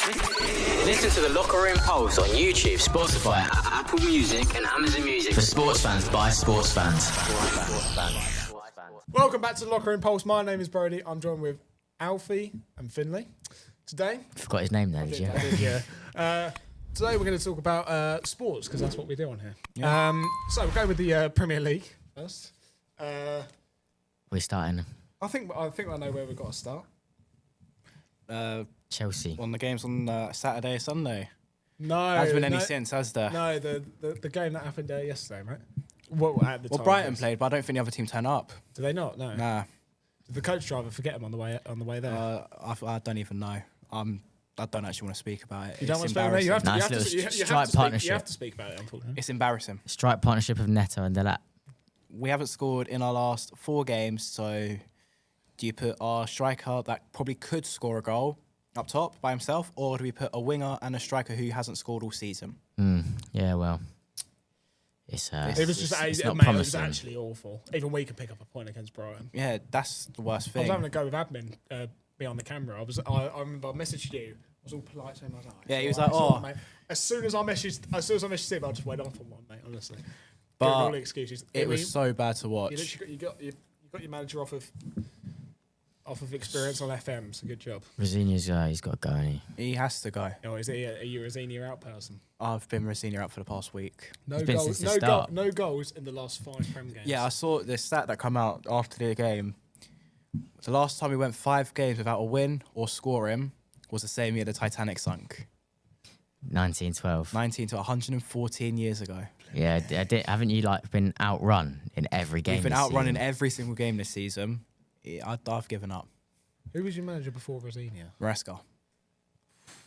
Listen to the Locker Room Pulse on YouTube, Spotify, Apple Music, and Amazon Music for sports fans by sports fans. Welcome back to the Locker Room Pulse. My name is Brody. I'm joined with Alfie and Finley. Today, Forgot his name then, did you? yeah. Today we're going to talk about sports because that's what we do on here. Yeah. So we'll go with the Premier League first. We're starting I think I know where we've got to start. Chelsea. On the games on Saturday, Sunday. No, Hasn't been any since, has there? No, the game that happened yesterday, right? Well, at the time, Brighton played, but I don't think the other team turned up. Do they not? No. Nah. Did the coach driver forget him on the way there? I don't even know. I don't actually want to speak about it. You don't want to speak about it? You have to, Nice you have to speak about it, unfortunately. It's embarrassing. Strike partnership of Neto and Delat. We haven't scored in our last 4 games, so do you put our striker that probably could score a goal up top by himself, or do we put a winger and a striker who hasn't scored all season? Yeah, well, it was actually awful. Even we could pick up a point against Brighton. Yeah, that's the worst I thing. was having a go with admin behind the camera. I remember I messaged you. I was all polite to him. I was like, yeah, he was like, mate. As soon as I messaged him, I just went off on one, mate. Honestly, but giving all the excuses. It was so bad to watch. You got your manager off of experience on FM. So good job. Rosinia's he's got to go, hasn't he? He has to go. Oh, are you a Rosinia out person? I've been Rosinia out for the past week. No goals in the last 5 Prem games. Yeah, I saw this stat that come out after the game. The last time we went 5 games without a win or scoring was the same year the Titanic sunk. 1912. 114 years ago. Yeah, haven't you been outrun in every game? We've been outrun in every single game this season. I've given up. Who was your manager before Rosinia? Maresca.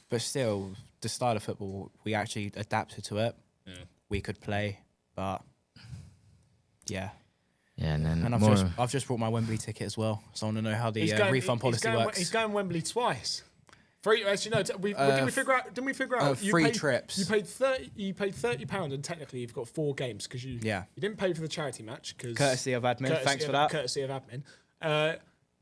But still, the style of football, we actually adapted to it. Yeah. We could play, but yeah. Yeah, and then I've just brought my Wembley ticket as well, so I want to know how the refund policy works. He's going Wembley twice. Actually, no. Didn't we figure out? Free trips. You paid £30, and technically you've got 4 games because you didn't pay for the charity match courtesy of admin. Thanks for that. Courtesy of admin.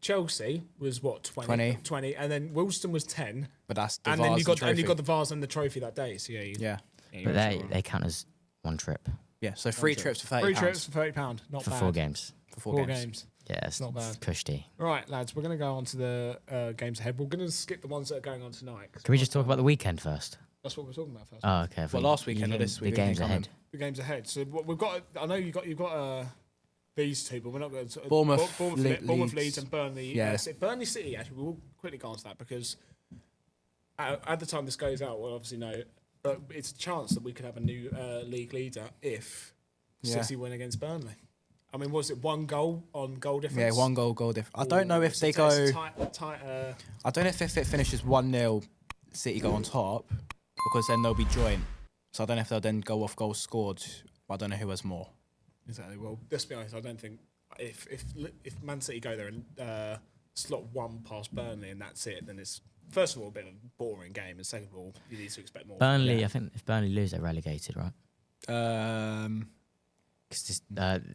Chelsea was what 20, and then Wilston was 10. But that's the and vase then you got the vase and the trophy that day. So yeah. But they count as one trip. Yeah, so 3 trips for £30. 3 trips for £30, not for bad. 4 games. For 4 games. Yeah, it's not bad. Cushy. Right, lads, we're going to go on to the games ahead. We're going to skip the ones that are going on tonight. Can we just talk about the weekend first? That's what we're talking about first. Oh, okay. Well, last weekend or this weekend? The games ahead. The games ahead. So what we've got. I know you've got these 2, but we're not going to. Bournemouth, Leeds, and Burnley. Yeah. Burnley City. Actually, we'll quickly go on to that because at the time this goes out, we'll obviously know. But it's a chance that we could have a new league leader if City win against Burnley. I mean, was it 1 goal on goal difference? Yeah, 1 goal difference. I don't know if they go. I don't know if it finishes 1-0, City go on top, because then they'll be joint. So I don't know if they'll then go off goals scored. But I don't know who has more. Exactly. Well, let's be honest. I don't think if Man City go there and slot 1 past Burnley and that's it, then it's first of all a bit of a boring game, and second of all, you need to expect more. Burnley, I think if Burnley lose, they're relegated, right? Because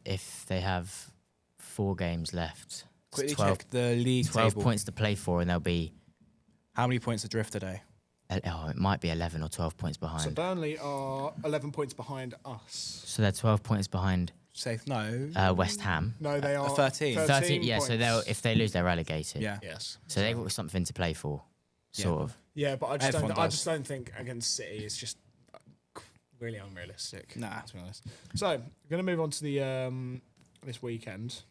if they have 4 games left, quickly check the league 12 table. points to play for, and they'll be. How many points adrift today? It might be 11 or 12 points behind. So Burnley are 11 points behind us. So they're 12 points behind. Safe? No. West Ham. No, they are 13. 13. Yeah. Points. So if they lose, they're relegated. Yeah. Yes. So they've got something to play for, sort of. Yeah, but I just don't think against City it's just really unrealistic. Nah, to be honest. So we're going to move on to the this weekend.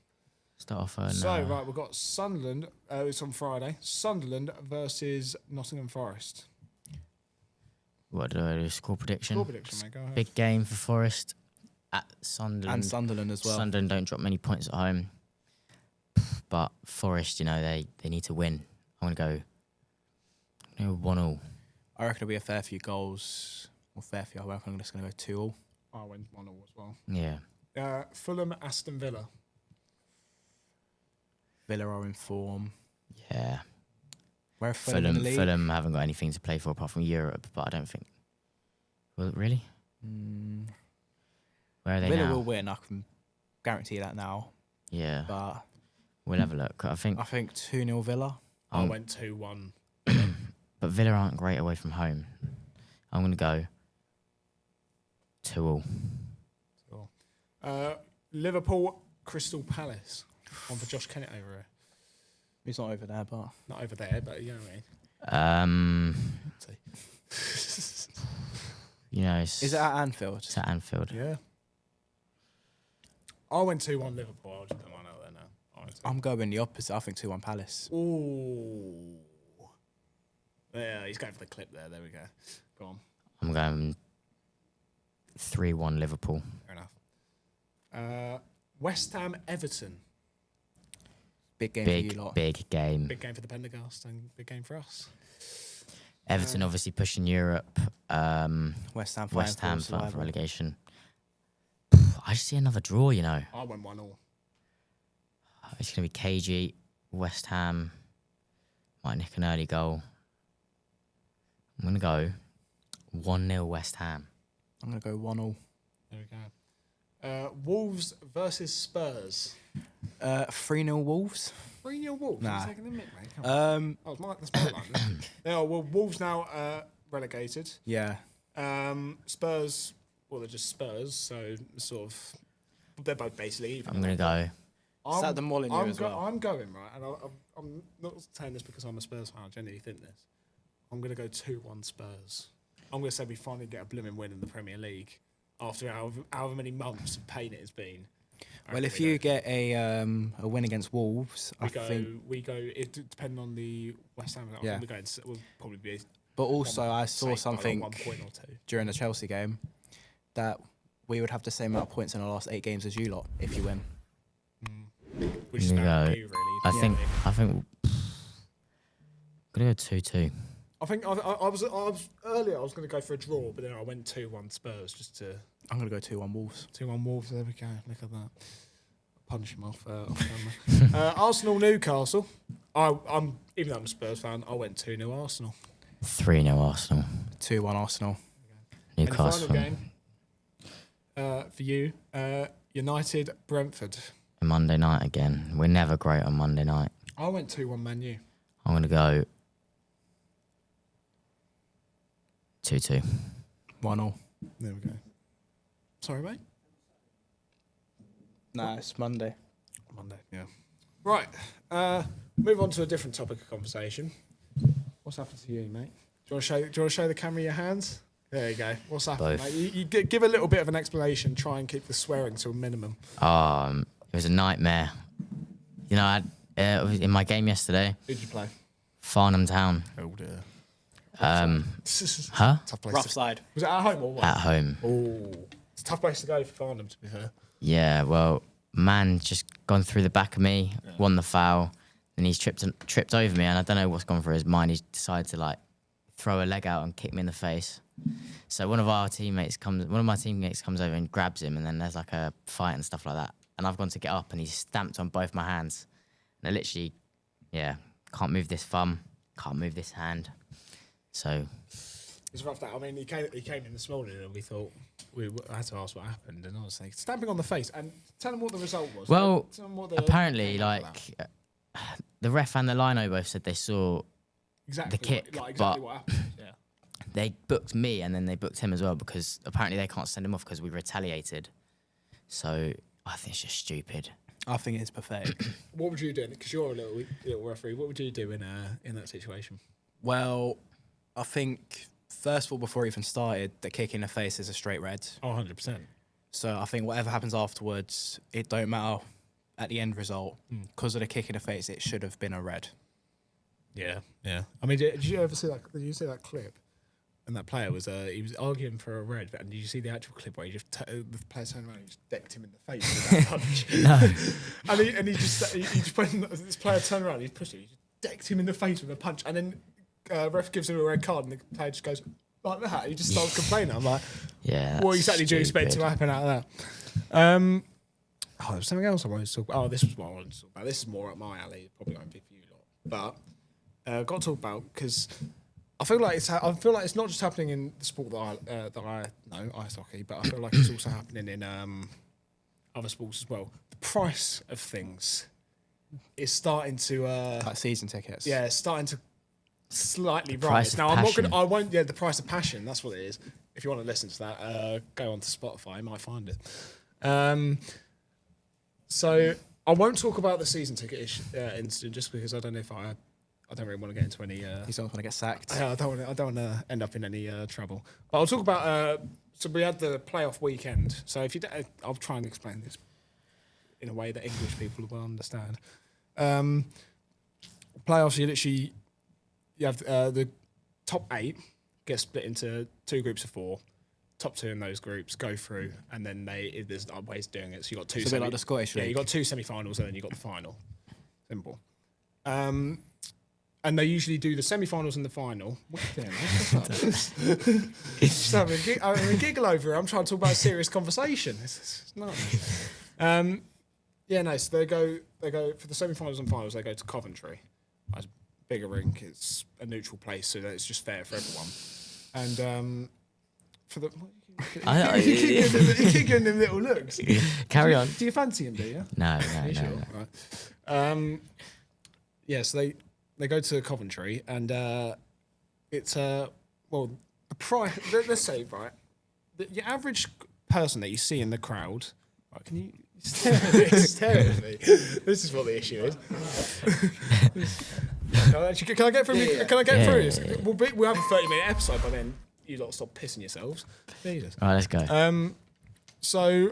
Start off right, we've got Sunderland. It's on Friday. Sunderland versus Nottingham Forest. What do I do? Score prediction? Score prediction, mate. Go ahead. Big game for Forest at Sunderland. And Sunderland as well. Sunderland don't drop many points at home. But Forest, they need to win. I'm going to go 1-1. I reckon it'll be a fair few goals. Or fair few. I reckon I'm just going to go 2-2. I went 1-1 as well. Yeah. Fulham, Aston Villa. Villa are in form. Yeah. Where are Fulham in the league? Fulham haven't got anything to play for apart from Europe, but I don't think. Well, really? Where are they Villa now? will win. I can guarantee that now. Yeah. But we'll have a look. I think 2-0 Villa. I went 2-1. but Villa aren't great away from home. I'm going to go 2-2. Liverpool, Crystal Palace. One for Josh Kennett over here. He's not over there, but Not over there, but you know what I mean. It's, is it at Anfield? It's at Anfield. Yeah. I went 2-1 Liverpool. I'll just put mine out there now. I'm going the opposite. I think 2-1 Palace. Ooh. Yeah, he's going for the clip there. There we go. Go on. I'm going 3-1 Liverpool. Fair enough. West Ham, Everton. Big game for you lot. Big game. Big game for the Pendergast and big game for us. Everton obviously pushing Europe. West Ham fighting for relegation. I just see another draw, you know. I went 1-1. It's going to be cagey. West Ham might nick an early goal. I'm going to go 1-0 West Ham. I'm going to go 1-0. There we go. Wolves versus Spurs. 3-0 Wolves. 3-0 Wolves. Nah. You're taking the mick, mate. Come on. That's my line. Yeah, well, Wolves now relegated. Yeah. Spurs, well, they're just Spurs, so sort of, they're both basically even. I'm going to go. Is that the Molineux as well? I'm going, right, and I'm not saying this because I'm a Spurs fan, I genuinely think this. I'm going to go 2-1 Spurs. I'm going to say we finally get a blooming win in the Premier League after however many months of pain it has been. Well, if you get a win against Wolves, I think we go. It depending on the West Ham. Yeah. We'll probably be. But also, I saw something 1 point or 2 during the Chelsea game that we would have the same amount of points in the last 8 games as you lot if you win. Which is about you, really. I think. I'm gonna go 2-2. I think I was earlier. I was going to go for a draw, but then I went 2-1 Spurs just to. I'm going to go 2-1 Wolves. 2-1 Wolves. There we go. Look at that. Punch him off camera. Arsenal, Newcastle. I'm even though I'm a Spurs fan, I went 2-0 Arsenal. 3-0 Arsenal. 2-1 Arsenal. Newcastle. And the final game for you, United, Brentford. Monday night again. We're never great on Monday night. I went 2-1 Man U. I'm going to go 2-2. 1-0. There we go. Sorry, mate. Nah, it's Monday. Monday, yeah. Right. Move on to a different topic of conversation. What's happened to you, mate? Do you want to show the camera your hands? There you go. What's happened, Both. mate? You give a little bit of an explanation. Try and keep the swearing to a minimum. It was a nightmare. You know, in my game yesterday, Who'd you play? Farnham Town. Oh dear. Huh? Tough place. Rough side. Was it at home or what? At home. Oh, it's a tough place to go for Farnham, to be fair. Yeah, well, man just gone through the back of me, won the foul, and he's tripped over me, and I don't know what's gone through his mind. He's decided to like throw a leg out and kick me in the face. So one of my teammates comes over and grabs him, and then there's like a fight and stuff like that. And I've gone to get up, and he's stamped on both my hands. And I literally, can't move this thumb, can't move this hand. So It's rough. That I mean, he came in this morning, and we thought we had to ask what happened, and I was like, stamping on the face, and tell him what the result was. Well, Tell him what apparently, the ref and the lino both said they saw exactly the kick, what happened. Yeah. they booked me and then they booked him as well because apparently they can't send him off because we retaliated. So I think it's just stupid. I think it's pathetic. What would you do? Because you're a little referee. What would you do in that situation? Well, I think, first of all, before it even started, the kick in the face is a straight red. Oh, 100%. So I think whatever happens afterwards, it don't matter at the end result. Because of the kick in the face, it should have been a red. Yeah, yeah. I mean, did you ever see that? Did you see that clip? And that player was he was arguing for a red, and did you see the actual clip where he just the player turned around and just decked him in the face with that punch? No. and he just when this player turned around, he pushed him, he just decked him in the face with a punch, and then ref gives him a red card, and the player just goes like that. He just starts complaining. I'm like, yeah. what exactly do you expect to happen out of that? There was something else I wanted to talk about. Oh, this was what I wanted to talk about. This is more up my alley. Probably won't be for you lot, but got to talk about because I feel like it's not just happening in the sport that I know, ice hockey, but I feel like it's also happening in other sports as well. The price of things is starting to Like season tickets. yeah, it's starting to slightly price right. of Now I'm not passion. gonna. I won't. Yeah, the price of passion. That's what it is. If you want to listen to that, go on to Spotify. You might find it. So I won't talk about the season ticket incident just because I don't know if I don't really want to get into any. You don't want to get sacked. I don't want to end up in any trouble. But I'll talk about. So we had the playoff weekend. So if you, I'll try and explain this in a way that English people will understand. Playoffs, you have the top 8 get split into 2 groups of 4. Top 2 in those groups go through, and then there's other ways of doing it. So you got 2. It's a bit like the Scottish League. Yeah, you got 2 semi-finals, and then you got the final. Simple. And they usually do the semi-finals and the final. What are you doing? Just having a giggle over it. I'm trying to talk about a serious conversation. It's not. So they go for the semi-finals and finals. They go to Coventry. It's a bigger rink. It's a neutral place, so that it's just fair for everyone. And for the. You keep getting them little looks. Carry on. Do you fancy him? Do you? No. Right. So they go to Coventry, and it's the price. Let's say your average person that you see in the crowd. Right, can you stare at me? This is what the issue is. Can I get through? Can I get through this? We'll have a 30-minute episode by then. You lot stop pissing yourselves. Jesus. All right, let's go. So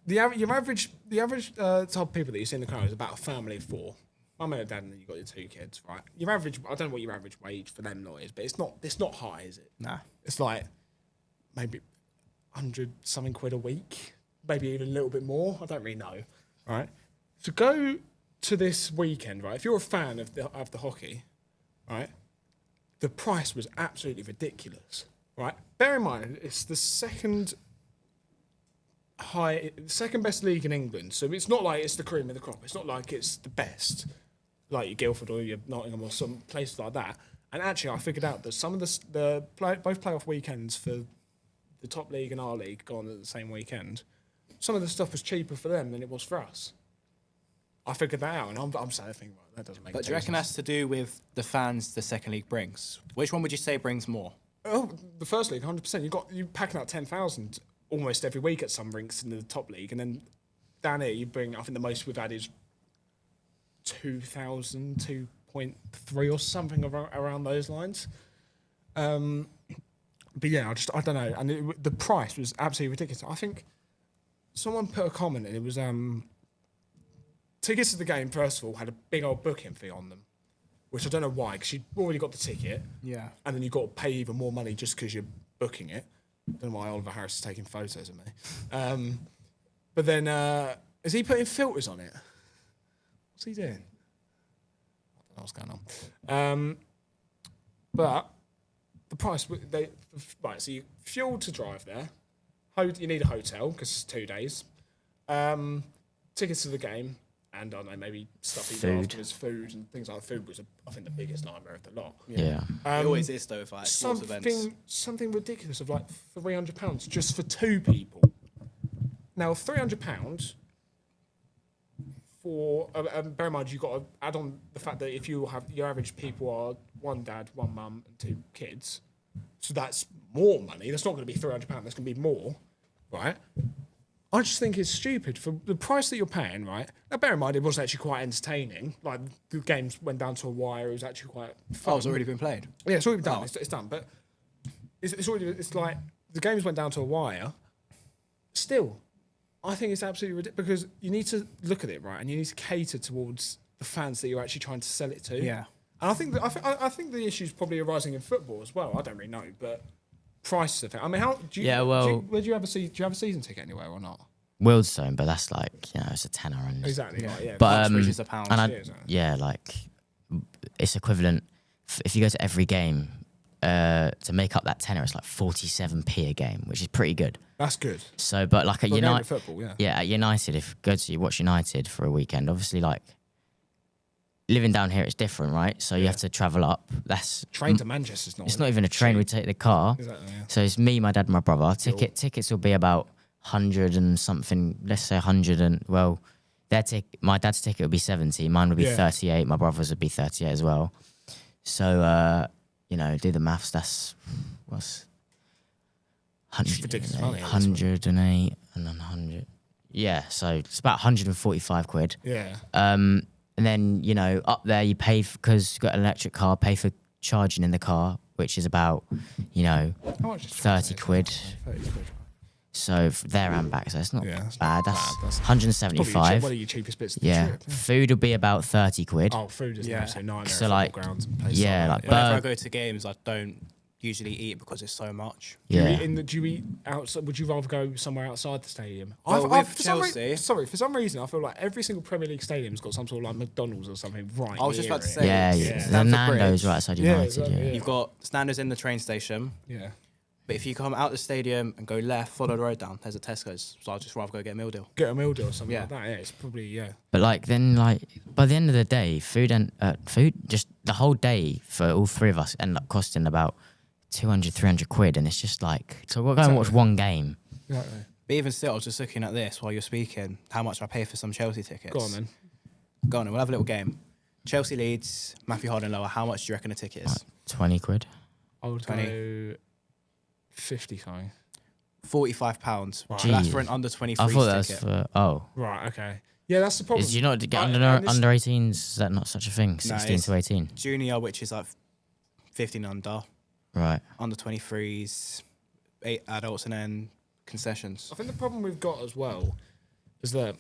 the average type of people that you see in the crowd is about a family of 4. Mum and a dad, and then you got your 2 kids, right? Your average, I don't know what your average wage for them lot is, but it's not high, is it? Nah. It's like maybe 100 something quid a week, maybe even a little bit more. I don't really know, right? So go to this weekend, right? If you're a fan of the hockey, right? The price was absolutely ridiculous, right? Bear in mind, it's the second best league in England, so it's not like it's the cream of the crop. It's not like it's the best, like your Guildford or your Nottingham or some places like that. And actually, I figured out that some of both playoff weekends for the top league and our league go on at the same weekend. Some of the stuff was cheaper for them than it was for us. I figured that out, and I'm saying, right, that doesn't make sense. But do you reckon that's to do with the fans the second league brings? Which one would you say brings more? Oh, the first league, 100%. You packing out 10,000 almost every week at some rinks in the top league, and then down here you bring. I think the most we've had is 2,000, 2.3 or something around those lines. But yeah, I don't know. And the price was absolutely ridiculous. I think someone put a comment, and it was tickets to the game. First of all, had a big old booking fee on them, which I don't know why, because you've already got the ticket. Yeah. And then you've got to pay even more money just because you're booking it. I don't know why Oliver Harris is taking photos of me. But then, is he putting filters on it? What's he doing? I don't know what's going on. But the price, right, so you fuel to drive there. You need a hotel because it's 2 days. Tickets to the game. And I don't know, maybe stuff you do afterwards, food and things like that. Food was, I think, the biggest nightmare of the lot. Yeah. It always is, though, for like sports events. Something ridiculous of like £300 just for 2 people. Now, £300 for, bear in mind, you've got to add on the fact that if you have, your average people are 1 dad, 1 mum and 2 kids. So that's more money. That's not going to be £300. That's going to be more, right? I just think it's stupid for the price that you're paying, right? Now, bear in mind, it was actually quite entertaining. Like, the games went down to a wire. It was actually quite fun. Oh, it's already been played? Yeah, it's already been done. It's done. But it's like the games went down to a wire. Still, I think it's absolutely ridiculous because you need to look at it, right? And you need to cater towards the fans that you're actually trying to sell it to. Yeah. And I think the issue is probably arising in football as well. I don't really know, but prices of it. I mean, do you have a season ticket anywhere or not? Wealdstone, but that's like, it's a tenner. And Exactly. Yeah. Right, yeah. But which is £1. And like it's equivalent. If you go to every game, to make up that tenner, it's like 47p a game, which is pretty good. That's good. So, but like at United, football, at United, if you watch United for a weekend, obviously like living down here, it's different, right? So you have to travel up. That's train to Manchester's not. It's not even a train. We take the car. Exactly. Yeah. So it's me, my dad, and my brother. Tickets will be about 100 and something. Let's say 100 and my dad's ticket would be 70. Mine would be 38. My brother's would be 38 as well. So, do the maths. That's what's 100, ridiculous money, 108 and then 100. Yeah, so it's about 145 quid. Yeah. And then, up there you pay because you've got an electric car, pay for charging in the car, which is about, How much is 30 quid. 30 quid. So there and back, so it's not bad. That's That's 175. one of your cheapest bits of the Yeah, trip. food will be about 30 quid. Oh, food is an absolute nightmare. So, at like, football grounds and places yeah, like like that. If I go to games, I don't usually eat because it's so much. Yeah. Do you eat outside? Would you rather go somewhere outside the stadium? Well, with Chelsea- For some reason, I feel like every single Premier League stadium's got some sort of like McDonald's or something right. I was just near about to it. say- Yeah, Yeah. the Stamford Nando's Bridge. right outside Yeah, United. exactly, Yeah. yeah. You've got Standards in the train station, Yeah. but if you come out the stadium and go left, follow the road down, there's a Tesco's. So I'd just rather go get a meal deal. Get a meal deal or something Yeah. like that. Yeah, it's probably But by the end of the day, food just the whole day for all three of us ended up costing about 200, 300 quid, and it's just like, so we're going to watch one game. Exactly. But even still, I was just looking at this while you're speaking, how much I pay for some Chelsea tickets. Go on then. Go on, then, we'll have a little game. Chelsea Leeds, Matthew Harden lower. How much do you reckon a ticket is? 20 quid. I would 20. go 50 something. £45. Wow. So that's Jeez. for an under I 23s thought that was ticket. for Right. Okay. Yeah, that's the problem. Is you not get I- under and this- under 18s? Is that not such a thing? 16 it's- to 18. Junior, which is like 15 under. Right. Under 23s, 8 adults, and then concessions. I think the problem we've got as well is that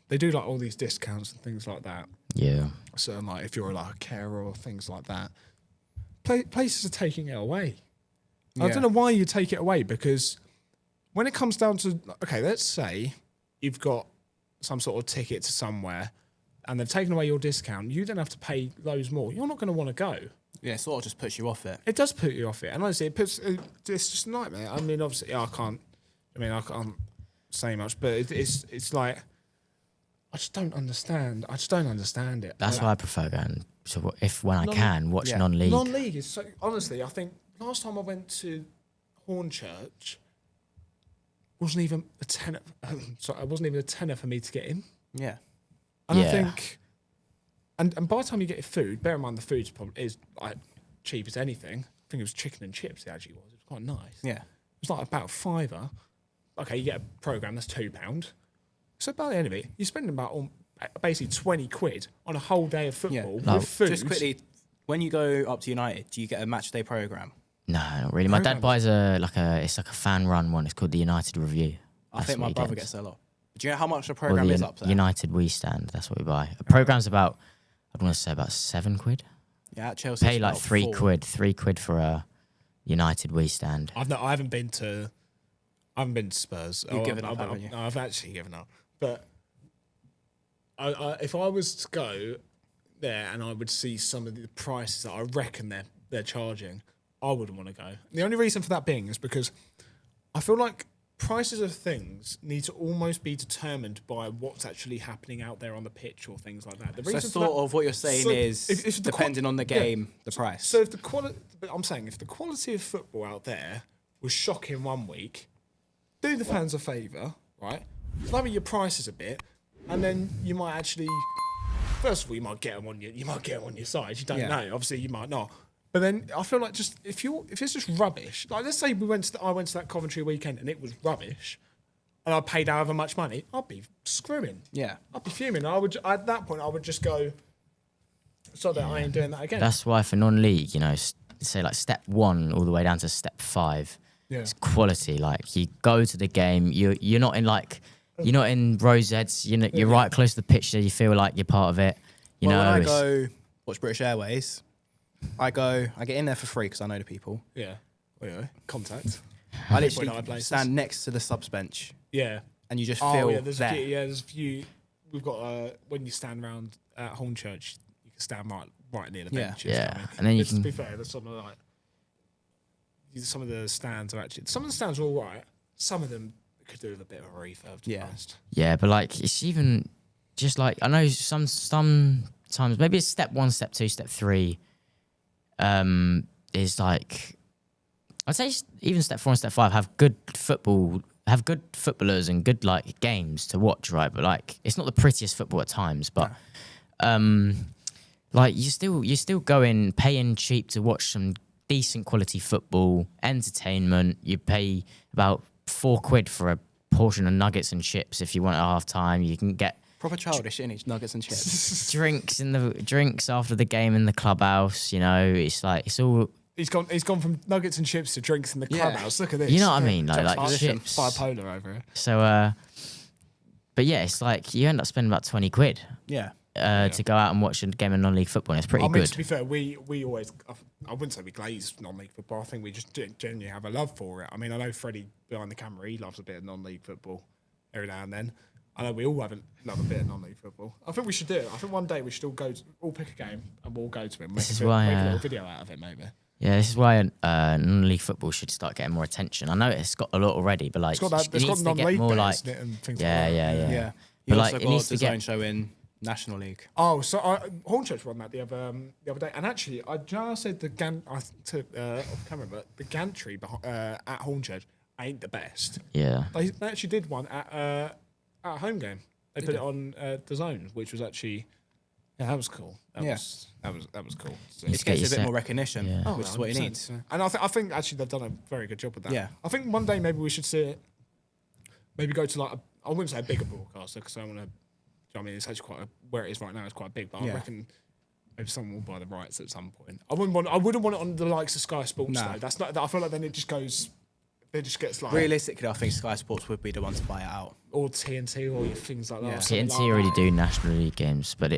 they do like all these discounts and things like that. Yeah. So like if you're like a carer or things like that, places are taking it away. I Yeah. don't know why you take it away, because when it comes down to, okay, let's say you've got some sort of ticket to somewhere and they've taken away your discount, you then have to pay loads more. You're not going to want to go. Yeah, it sort of just puts you off it. It does put you off it, and honestly, it's just a nightmare. I mean, obviously, I can't say much, but it's like I just don't understand. I just don't understand it. That's Like, why I prefer going to when I Non- can watch yeah. non-league. non-league is so. Honestly, I think last time I went to Hornchurch wasn't even a tenner. Sorry, it wasn't even a tenner for me to get in. Yeah. And I Yeah. think, and by the time you get your food, bear in mind the food is like cheap as anything. I think it was chicken and chips. It actually was. It was quite nice. Yeah. It was like about £5. Okay, you get a programme that's £2. So by the end of it, you're spending about basically 20 quid on a whole day of Yeah. football No, with food. Just quickly, when you go up to United, do you get a match day program? No, not really. My dad buys it's like a fan run one. It's called the United Review. I That's think what my he brother gets. gets a lot. Do you know how much the Or program the is up there? United We Stand. That's what we buy. A program's about, I'd want to say about 7 quid. Yeah, at Chelsea. Pay it's like about 3 4. quid. 3 quid for a United We Stand. I haven't been to Spurs. You've given up, I've, haven't you? No, I've actually given up. But if I was to go there and I would see some of the prices that I reckon they're charging, I wouldn't want to go. The only reason for that being is because I feel like prices of things need to almost be determined by what's actually happening out there on the pitch or things like that. The So reason for sort that- of what you're saying so is, if the depending on the yeah. game, the price. So if the quality, I'm saying if the quality of football out there was shocking one week, do the fans a favour, right? Lower your prices a bit, and then you might actually, first of all, you might get them on your side. You don't Yeah. know. Obviously, you might not. But then I feel like just if it's just rubbish, like let's say I went to that Coventry weekend and it was rubbish, and I paid however much money, I'd be screwing. Yeah. I'd be fuming. At that point I would just go, so that I ain't doing that again. That's why for non-league, say like step 1 all the way down to step 5, Yeah. it's quality. Like you go to the game, you're not in rosettes. You're right close to the pitch, so you feel like you're part of it. When I it's- go watch British Airways, I get in there for free because I know the people. Yeah. Contact. I Point literally high places. stand next to the subs bench Yeah. and you just feel there's there. there's a few. We've got when you stand around at Hornchurch, you can stand right near the Yeah. benches. Yeah. can't you? And then you To can- be fair, there's some of the stands are actually some of the stands are all right. Some of them could do with a bit of a refurb. To be Yeah. honest. Yeah, but like it's even just like I know sometimes maybe it's step 1, step 2, step 3. Is like I'd say even step 4 and step 5 have good footballers and good like games to watch, right? But like it's not the prettiest football at times, but Like you're still going paying cheap to watch some decent quality football, entertainment. You pay about £4 for a portion of nuggets and chips if you want at half time. You can get Proper childish, isn't it? Nuggets and chips. drinks after the game in the clubhouse. You know, it's like it's all. He's gone from nuggets and chips to drinks in the clubhouse. Look at this. You know what I mean? Like chips. Bipolar over here. So, but yeah, it's like you end up spending about £20. Yeah. To go out and watch a game of non-league football, and it's pretty good. To be fair, we always, I wouldn't say we glaze non-league football. I think we just genuinely have a love for it. I mean, I know Freddie behind the camera, he loves a bit of non-league football every now and then. I know we all love a bit of non-league football. I think we should do it. I think one day we should all pick a game and we'll all go to it and make a little video out of it, maybe. Yeah, this is why non-league football should start getting more attention. I know it's got a lot already, but like it's got non-league more like and things yeah. You But also like, got a design show in National League. Oh, so Hornchurch won that the other day, and actually, I said the I took off camera, but the gantry at Hornchurch ain't the best. Yeah. They actually did one at a home game. They put it on the zone, which was actually that was cool. That was cool. So It gets a bit more recognition, which is what it 100%, needs. yeah. And I think actually they've done a very good job with that. Yeah. I think one day maybe we should see it. Maybe go to like I wouldn't say a bigger broadcaster because I want to. I mean, it's actually where it is right now. It's quite big, but I reckon maybe someone will buy the rights at some point. I wouldn't want it on the likes of Sky Sports. No. Though. That's not. I feel like then it just goes. It just gets like Realistically, I think Sky Sports would be the one to buy it out. or TNT or things like that. Yeah. or something TNT like already that. do National League games, but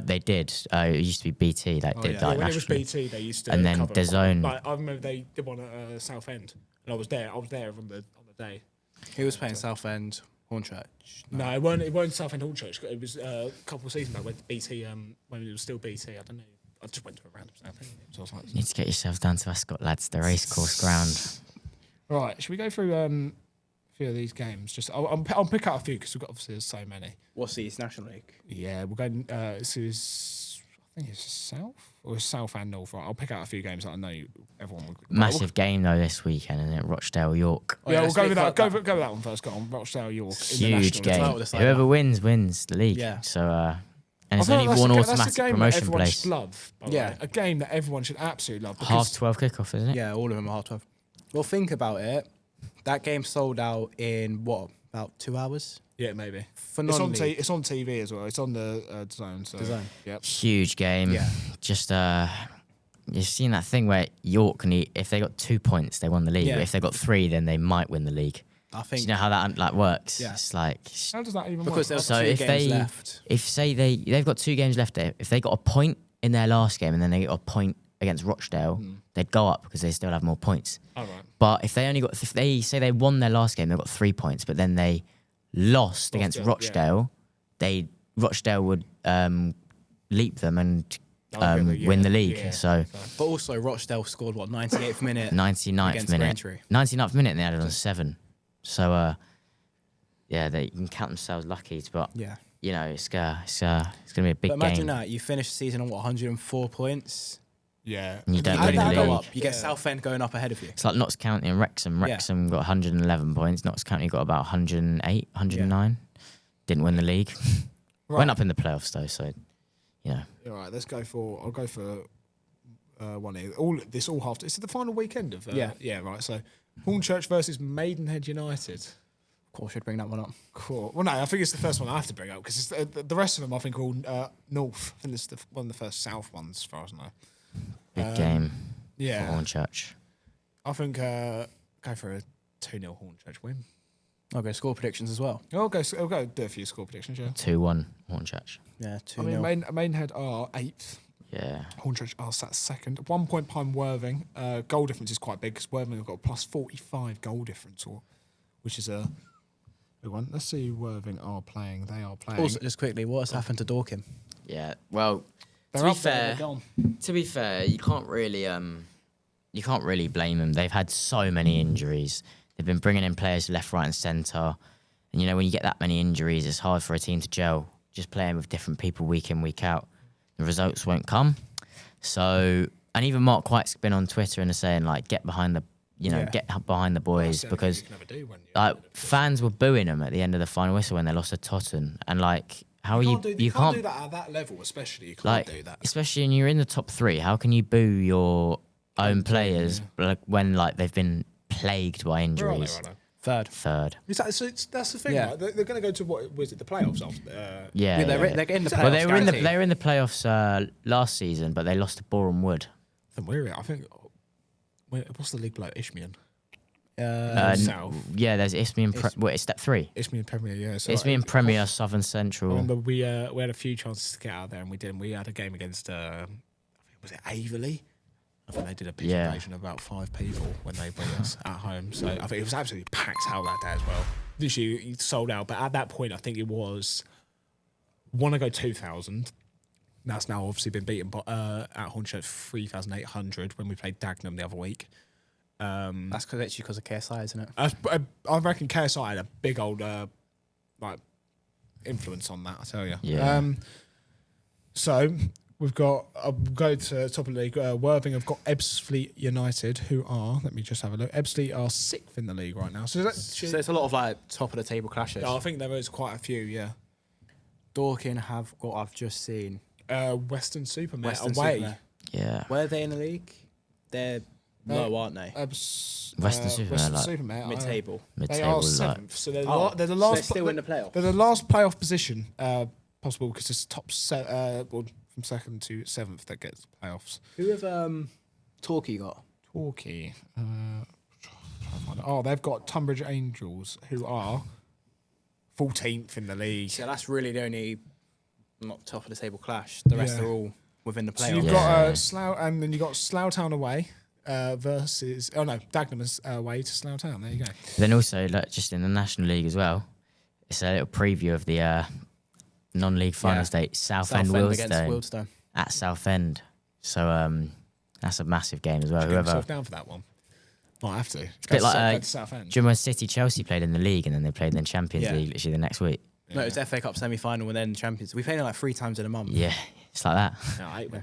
they did. It used to be BT that did Yeah, like when it was National League. BT, they used to. And then cover DAZN. Like I remember they did one at Southend, and I was there. on the day. Who was playing Southend, Hornchurch? No, it weren't Southend Hornchurch. It was a couple of seasons back when BT, when it was still BT. I don't know. I just went to a random Southend game. So I was like, You need to get yourself down to Ascot, lads. The racecourse ground. right, should we go through a few of these games? Just I'll pick out a few because we've got obviously there's so many. What's the National League? Yeah, we're going. This is I think it's South or South and North. Right, I'll pick out a few games that I know everyone will. Massive game though this weekend, isn't it? Rochdale, York. Yeah, we'll let's go speak with that. about Go that. with that one first. Go on, Rochdale, York. Huge game. Well, it's like Whoever that. wins the league. Yeah. So and I it's feel only like one that's a automatic game that promotion everyone place. should love. By the Yeah. way. A game that everyone should absolutely love. Half 12 kickoff, isn't it? Yeah, all of them are half 12. Well, think about it. That game sold out in what, about 2 hours? Yeah, maybe. For It's on, non-league. it's on TV as well. It's on the zone. So. DAZN. Yep. Huge game. Yeah. Just you've seen that thing where York if they got 2 points, they won the league. Yeah. But if they got 3, then they might win the league. I Do think you know how that like works? Yeah. It's like How does that even because work? there's So 2 if games they- left. if say they've got 2 games left there, if they got a point in their last game and then they got a point against Rochdale, they'd go up because they still have more points. All right. But if they say they won their last game, they got 3 points, but then they lost against Rochdale, Rochdale would leap them and win the league. Yeah. So But also, Rochdale scored, what, 98th minute? 99th Against minute, Braintree. 99th minute, and they added on 7. So yeah, they can count themselves lucky. But Yeah. you know, it's gonna be a big But imagine game. that. You finish the season on, what, 104 points? Yeah. And you don't Add win the that league. go up. You get Southend going up ahead of you. It's like Notts County and Wrexham. Wrexham got 111 points. Notts County got about 108, 109. Didn't win the league. Went up in the playoffs though, so you know. All right. I'll go for one here. All half. It's the final weekend of. Yeah. Right. So Hornchurch versus Maidenhead United. Of course, should bring that one up. Cool. Well, no, I think it's the first one I have to bring up because the rest of them I think are all north. I think this is one of the first south ones, as far as I know. Big game Yeah. for Hornchurch. I think go for a 2-0 Hornchurch win. I'll go score predictions as well. I'll go do a few score predictions. Yeah. 2-1 Hornchurch. Yeah, 2-0. I mean, Maidenhead are 8th. Yeah. Hornchurch are sat 2nd. 1 point behind Worthing. Goal difference is quite big because Worthing have got a plus 45 goal difference, which is a big one. Let's see who Worthing are playing. They are playing. Also, just quickly, what has happened to Dorking? Yeah. Well, They're to be up there, fair, they're gone. to be fair, you can't really blame them. They've had so many injuries. They've been bringing in players left, right, and centre. And you know, when you get that many injuries, it's hard for a team to gel. Just playing with different people week in, week out, the results won't come. So, and even Mark White's been on Twitter and is saying like, get behind the boys because You can never do when you like fans were booing them at the end of the final whistle when they lost to Tottenham, and like How are you? You can't do that at that level, especially. You can't do that. Especially when you're in the top 3. How can you boo your own players when they've been plagued by injuries? Where are they right now? Third. That's the thing. Yeah. Right? They're going to go to what was it? The playoffs after. Yeah, They're in the playoffs. Well, they were guaranteed. in the playoffs last season, but they lost to Boreham Wood. I think. What's the league below? Isthmian. South. Yeah, there's Isthmian. It's step 3. Isthmian Premier. Yeah. So Isthmian Premier, Southern Central. I remember we had a few chances to get out there and we didn't. We had a game against I think was it Averley. I think they did a pitch invasion of about 5 people when they beat us at home. So I think it was absolutely packed out that day as well. Literally sold out. But at that point, I think it was want to go 2,000. That's now obviously been beaten at Hornchurch 3,800 when we played Dagenham the other week. That's because of KSI, isn't it? I reckon KSI had a big old influence on that. I tell you. Yeah. So we've got. I'll go to top of the league. Worthing have got Ebbsfleet United, who are. Let me just have a look. Ebbsfleet are 6th in the league right now. So it's a lot of top of the table clashes. I think there is quite a few. Yeah. Dorking have got. I've just seen. Western Supermare Western away. Supermare. Yeah. Where are they in the league? They're low, aren't they? Western Supermare, Mid-table. They are 7th, so they're the last. So they're still in the playoffs. They're the last playoff position possible because it's top from 2nd to 7th that gets playoffs. Who have Torquay got? Torquay. They've got Tunbridge Angels, who are 14th in the league. So that's really the only not top of the table clash. The rest are all within the playoffs. So you've got Slough, and then you've got Slough Town away versus Dagenham's away to Slough Town. There you go. Then also, just in the National League as well, it's a little preview of the non-league finals date. Southend against Wealdstone Wealdstone at Southend. So that's a massive game as well. Get myself down for that one. Might have to. It's a bit like Southend. do you remember when City Chelsea played in the league and then they played in the Champions League literally the next week? No, it was FA Cup semi-final and then Champions. We played it 3 times in a month. Yeah, it's like that. No, I hate when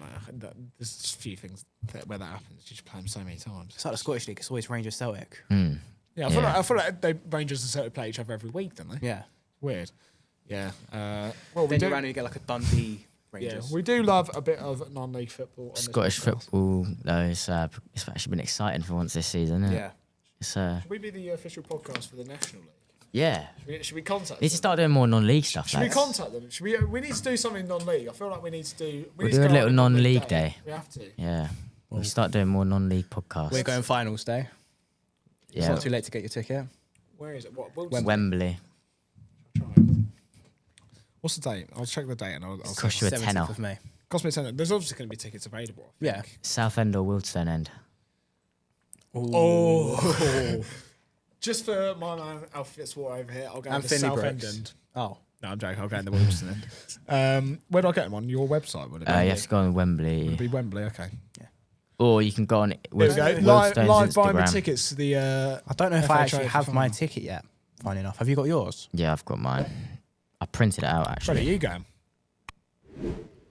there's just a few things where that happens. You just play them so many times. It's like the Scottish League. It's always Rangers Celtic. Yeah, I feel like Rangers and Celtic play each other every week, don't they? Yeah. Weird. Yeah. Well, then you randomly get like a Dundee Rangers. Yeah, we do love a bit of non-league football. Scottish football, though, it's actually been exciting for once this season, isn't it? Yeah. It's, should we be the official podcast for the National League? Yeah. Should we contact them? Need to start doing more non-league stuff. Should we contact them? We need to do something non-league. I feel like we need to do. We'll do a little non-league day. We have to. Yeah. We'll start doing more non-league podcasts. We're going finals day. Yeah. It's not too late to get your ticket. Where is it? Wembley. What's the date? I'll check the date and I'll Cost you a 17th tenner. of May. Cost me a tenner. There's obviously going to be tickets available. Yeah. Southend or Wealdstone End. Oh. Just for my man Alfie Fitzwater over here, I'll go And to Finley Southend Brooks. End. Oh. No, I'm joking. I'll go in the Wilson end. Where do I get them on? Your website? Would it be? You have to go on Wembley. Would it be Wembley? Okay. Or you can go on Here we go. Wealdstone's Live buy me Instagram. tickets to the. I don't know if I FA actually Trophy have my final. ticket yet. Funny enough. Have you got yours? Yeah, I've got mine. I printed it out, Brother, actually. you going?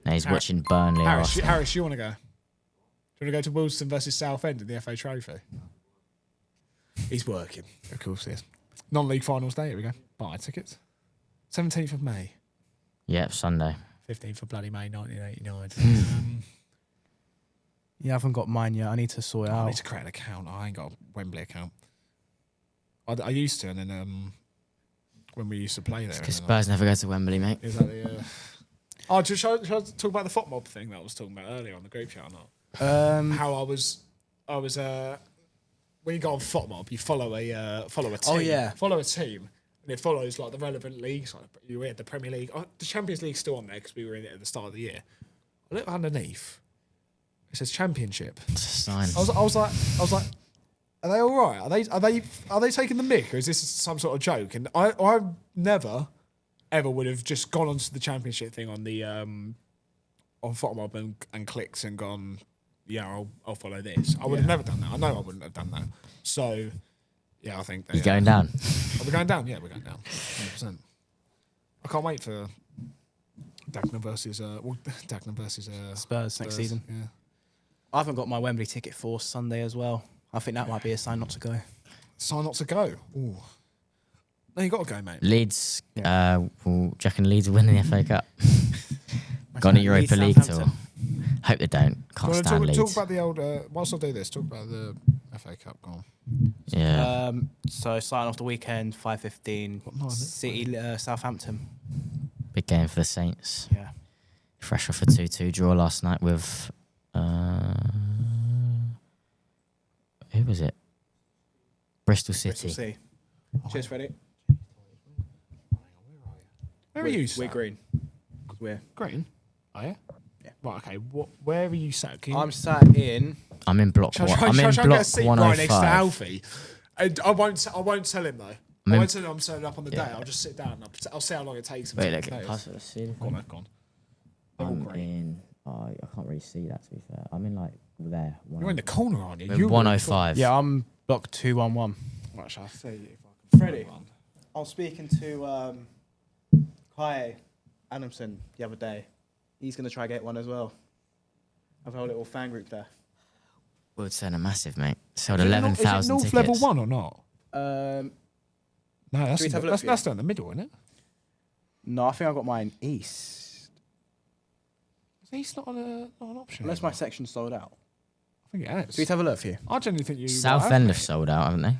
Now he's watching Burnley. Arsenal. Harris, you want to go? Do you want to go to Wilson versus Southend in the FA Trophy? He's working. Of course he is. Non-league finals day. Here we go. Buy tickets. 17th of May. Yep, Sunday. 15th of bloody May 1989. You haven't got mine yet. I need to sort it I out. need to create an account. I ain't got a Wembley account. I used to, and then when we used to play there. Because Spurs never go to Wembley, mate. Is that the, Oh, shall I talk about the FOT mob thing that I was talking about earlier on the group chat or not? How I was when you go on FOT mob, you follow a team. Oh, yeah. Follow a team, and it follows like the relevant leagues. Like you were at the Premier League, the Champions League's still on there because we were in it at the start of the year. I look underneath. It says Championship. It's a sign. I was like, are they all right? Are they taking the mick, or is this some sort of joke? And I never ever would have just gone onto the Championship thing on the on FOTMob and clicked and gone, yeah, I'll follow this. I would have never done that. I know I wouldn't have done that. So yeah, I think You're going down. Are we going down? Yeah, we're going down. 100%. I can't wait for Dagenham versus Spurs next season. Yeah. I haven't got my Wembley ticket for Sunday as well. I think that might be a sign not to go. Sign not to go. Ooh. No, you got to go, mate. Leeds, do you reckon Leeds will win the FA Cup? Gone to Leeds, Europa League tour. Southampton. Hope they don't. Can't Well, stand Leeds. talk about the old. Whilst I do this, talk about the FA Cup. Go on. Yeah. So starting off the weekend, 5:15, night is it? City Southampton. Big game for the Saints. Yeah. Fresh off a 2-2 draw last night with... who was it? Bristol City. Bristol City. Cheers, Freddie. Where are you? We're Sat? green. 'Cause we're. Green. Oh yeah. Yeah. Right. Okay. Where are you sat? Can you, I'm sat in. I'm in block Shall I one. try- I'm shall I in try and get a block seat right next to 105. Alfie? And I won't tell him though. I'm I in- won't tell him I'm setting up on the day. Yeah. I'll just sit down. And I'll see how long it takes him. Wait, to look. play. Pass it. Let's see. Go on, mate, go on. They're all I'm green. in... Oh, I can't really see that, to be fair. I'm in, like, there. You're in the corner, aren't you? We're You're 105. Yeah, I'm block 211. Right, shall I see if I can Freddie. run? I was speaking to Kai Adamson the other day. He's going to try to get one as well. I've a whole little fan group there. Would send a massive, mate. Sold Is it 11,000 North tickets. level 1 or not? Um, No, that's we have a look that's, for you? that's down the middle, isn't it? no, I think I got mine east. It's not an option. Unless my section's sold out. I think it is. Should we have a look for you? I genuinely think you. South End have sold out, haven't they?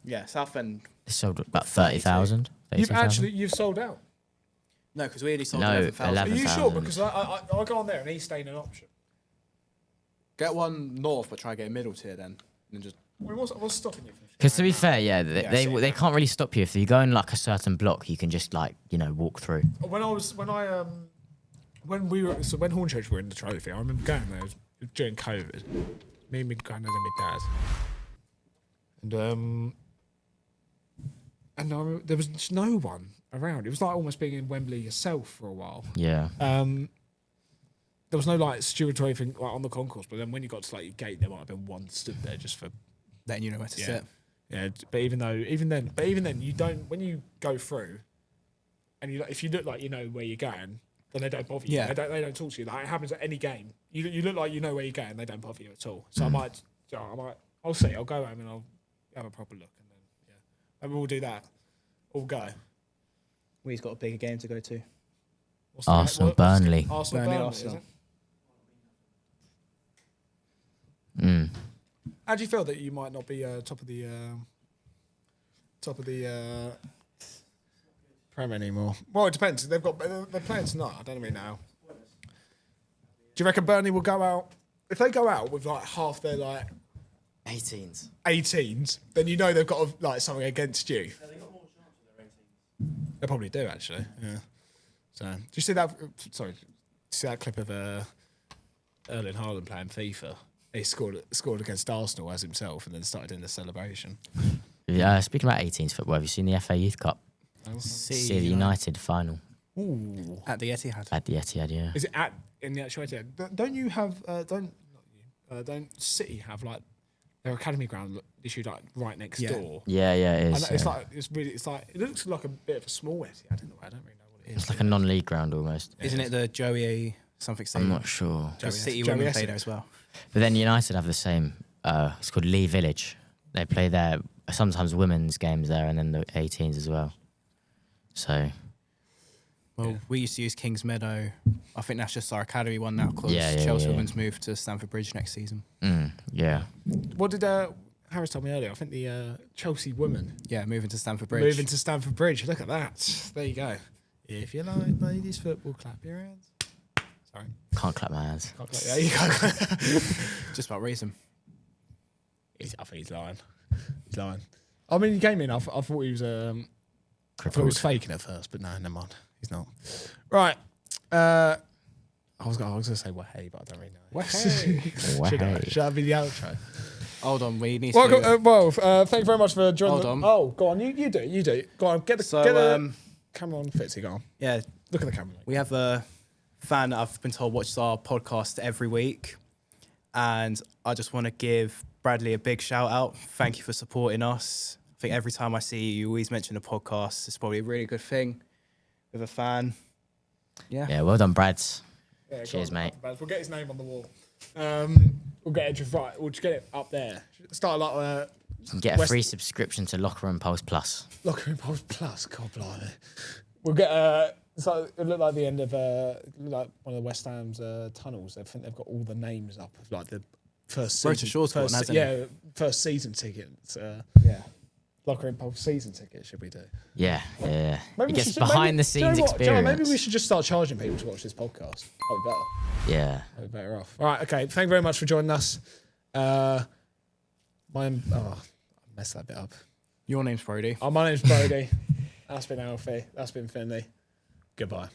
Yeah, Southend. They sold about 30,000. You've sold out. No, because we only sold No, 11,000. Are you 11,000. sure? Because I go on there and he's staying an option. Get one north, but try to get a middle tier then. And just What's stopping you from? Because to be fair, yeah, they see. can't really stop you. If you go in like a certain block, you can just like, walk through. When Hornchurch were in the trophy, I remember going there. It was during COVID. Me and my granddad and my dad. And I remember, there was just no one around. It was like almost being in Wembley yourself for a while. Yeah. There was no like steward or anything like on the concourse, but then when you got to like your gate, there might have been one stood there just for. letting you know where to Yeah. sit. Yeah, but even then, you don't. When you go through, and if you look like you know where you're going, then they don't bother you. Yeah. They don't talk to you. Like it happens at any game. You look like you know where you're going, they don't bother you at all. So I'll see. I'll go home and I'll have a proper look, and then maybe we'll do that. All go. We've got a bigger game to go to. What's Arsenal, what's the- Burnley. Arsenal, Burnley, Burnley, Arsenal. is it? Mm. How do you feel that you might not be top of the Prem anymore? Well, it depends. They're playing tonight. I don't know now. Do you reckon Burnley will go out? If they go out with like half their like 18s, then you know they've got like something against you. They probably do actually. Yeah. So, do you see that? Sorry, did you see that clip of Erling Haaland playing FIFA? He scored against Arsenal as himself, and then started in the celebration. Yeah. Speaking about 18s football, have you seen the FA Youth Cup? See the United final Ooh. At the Etihad. at the Etihad. Yeah. Is it in the actual Etihad? Don't you have? Don't City have like their academy ground issued like right next door? Yeah, it I is. know, yeah. it's like it looks like a bit of a small Etihad in a way. I don't really know what it is. It's like a non-league ground almost. Isn't it the Joey something I'm stadium? not sure. Because City Joey women Essex. play there as well. But then United have the same. It's called Lee Village. They play there sometimes women's games there, and then the 18s as well. So Well, we used to use Kings Meadow. I think that's just our academy one now because Yeah, Chelsea yeah. women's moved to Stamford Bridge next season. yeah. What did Harris told me earlier? I think the Chelsea women Yeah, moving to Stamford Bridge. moving to Stamford Bridge. Look at that. There you go. If you like ladies football, clap your hands. Sorry. Can't clap my hands. Yeah, you can't. Just about reason. I think he's lying. He's lying. I mean, he came in. I thought he was. I thought he was faking at first, but no, never mind. He's not. Right. I was gonna say hey, but I don't really know. Should I be the outro? Hold on, we need Well, to... thank you very much for joining. Hold on. Oh, go on. You do. Go on. Get the camera on, Fitzy. Go on. Yeah, Look at the camera. we have a fan that I've been told watches our podcast every week. And I just want to give Bradley a big shout out. Thank you for supporting us. I think every time I see you, you always mention the podcast. It's probably a really good thing with a fan. Yeah. Yeah, well done, Brads. Yeah, go Cheers, on, mate. We'll get his name on the wall. We'll get it just right. We'll just get it up there. Start like You can get a free subscription to Locker Room Pulse Plus. Locker Room Pulse Plus, God blimey. We'll get so it looked like the end of like one of the West Ham's tunnels. I think they've got all the names up of like the first season. First season tickets. Yeah. Locker Room Pulse season ticket, should we do? Yeah. Maybe It gets behind the scenes experience. Maybe we should just start charging people to watch this podcast. That'd be better. Yeah. That'd be better off. All right, okay. Thank you very much for joining us. I messed that bit up. Your name's Brody. My name's Brody. That's been Alfie. That's been Finley. Goodbye.